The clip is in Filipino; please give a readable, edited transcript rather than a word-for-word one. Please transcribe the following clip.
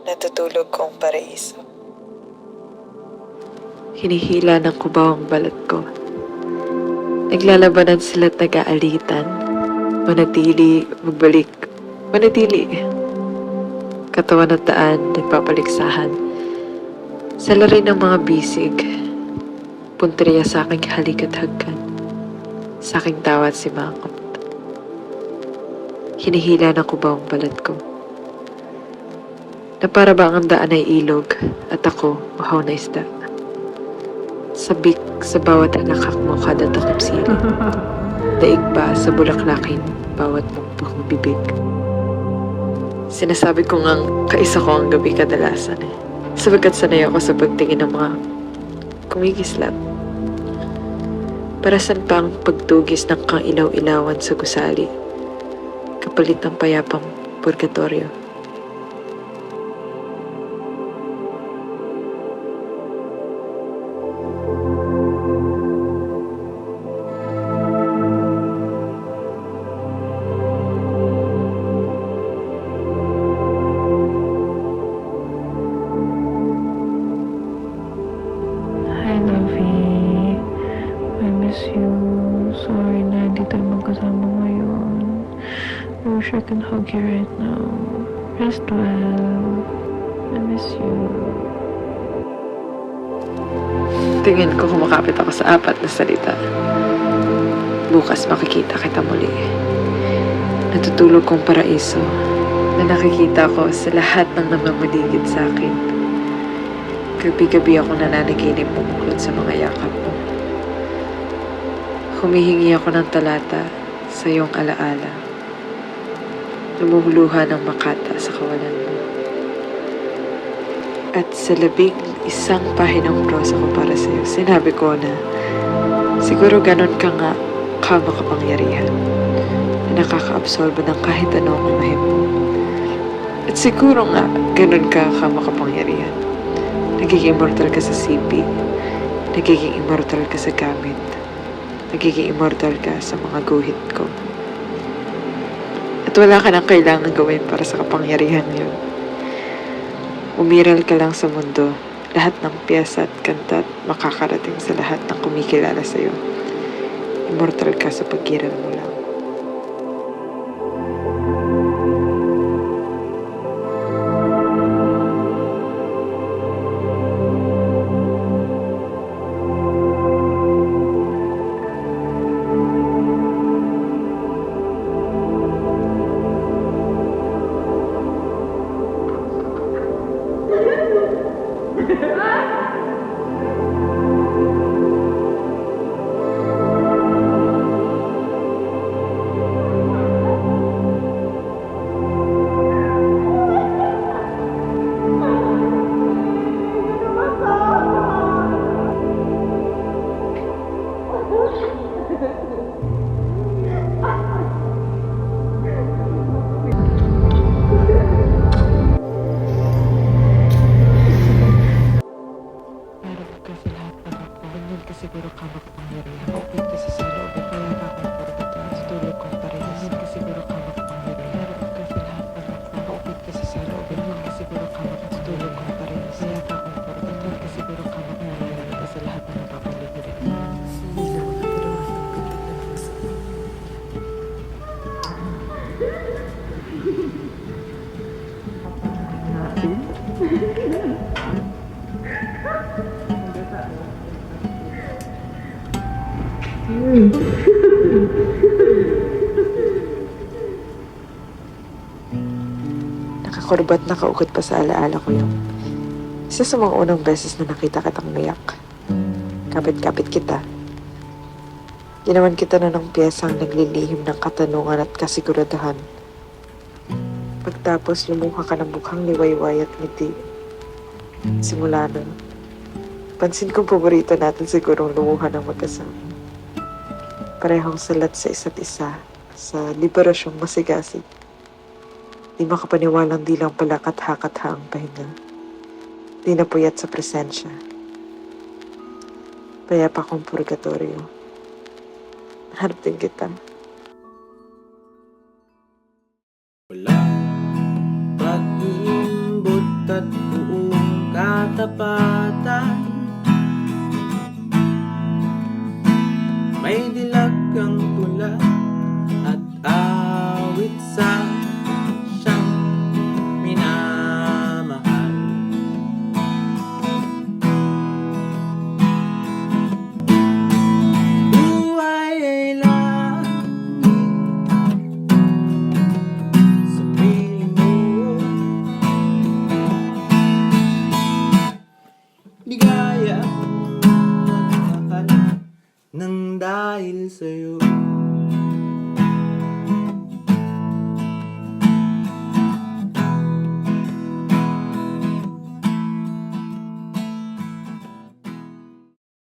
natutulog kong paraiso. Hinihila ng kubaw ang balat ko. Naglalabanan sila't nag-aalitan. Manatili, magbalik, manatili. Katawan at daan, nagpapaligsahan. Sa lari ng mga bisig, punteriya sa aking halik at hagkan. Sa aking tawat si Makot. Hinihila ng kubaw ang balat ko. Na para ba ang daan ay ilog at ako, uhaw na isda. Sabik sa bawat alakak mo kada takip sili. Daig pa sa bulaklakin bawat mukbang bibig. Sinasabi ko ngang kaisa ko ang gabi kadalasan sapagkat sanay ako sa pagtingin ng mga kumikislap. Para saan pa ang pagtugis ng kailaw-ilawan sa gusali kapalit ng payapang purgatorio. Hi, Lovey. I miss you. Sorry na hindi tayo magkasama ngayon. I wish I can hug you right now. Rest well. I miss you. Tingin ko kumakapit ako sa apat na salita. Bukas makikita kita muli. Natutulog kong paraiso na nakikita ko sa lahat ng namamaligid sa akin. Gabi-gabi ako nananaginip bumuklod sa mga yakap mo. Humihingi ako ng talata sa iyong alaala. Lumuluha ng makata sa kawalan mo. At sa labing isang pahinang prosa ko para sa iyo, sinabi ko na siguro ganon ka nga kamakapangyarihan na nakaka-absorbo ng kahit anong imahe mo. At siguro nga ganon ka kamakapangyarihan. Nagiging immortal ka sa CP. Nagiging immortal ka sa gamit. Nagiging immortal ka sa mga guhit ko. At wala ka nang kailangan gawin para sa kapangyarihan yun. Umiral ka lang sa mundo. Lahat ng piyesa at kanta at makakarating sa lahat ng kumikilala sa'yo. Immortal ka sa pag-iral mo lang. Siguro ka makapangyarihan. Upit ka sa saloob o kaya ka akong purgatorio. Tutulog kong parehas. Ka siguro ka makapangyarihan. Meron ka sa lahat ng ako. Upit ka sa saloob ka siguro ka makatutulog kong parehas. Kaya ka akong purgatorio. Ka siguro ka makapangyarihan. Ka sa lahat ng napapaligid. Hindi na makatuluhan ng pagkita ng sa Nakakurbat na kaugot pa sa alaala ko yung isa sa mga unang beses na nakita kitang umiyak. Kapit-kapit kita. Ginawan kita na ng piyesang naglilihim ng katanungan at kasiguraduhan. Pagtapos lumuha ka ng mukhang liwayway at ngiti. Simula nun, pansin kong paborito natin sigurong lumuha ng magkasama. Parehong salat sa isa't isa sa liberasyong masigasig. Di makapaniwalang di lang pala katha-katha ang pahinga. Di napuyat sa presensya. Payapa kong purgatorio. Hanap din kita. Wala pag-iimbot katapatan. May dilag kang tula at awit sa siyang minamahal. Buhay ay langit sa piling mo, ligaya at mahal nang dahil sa'yo.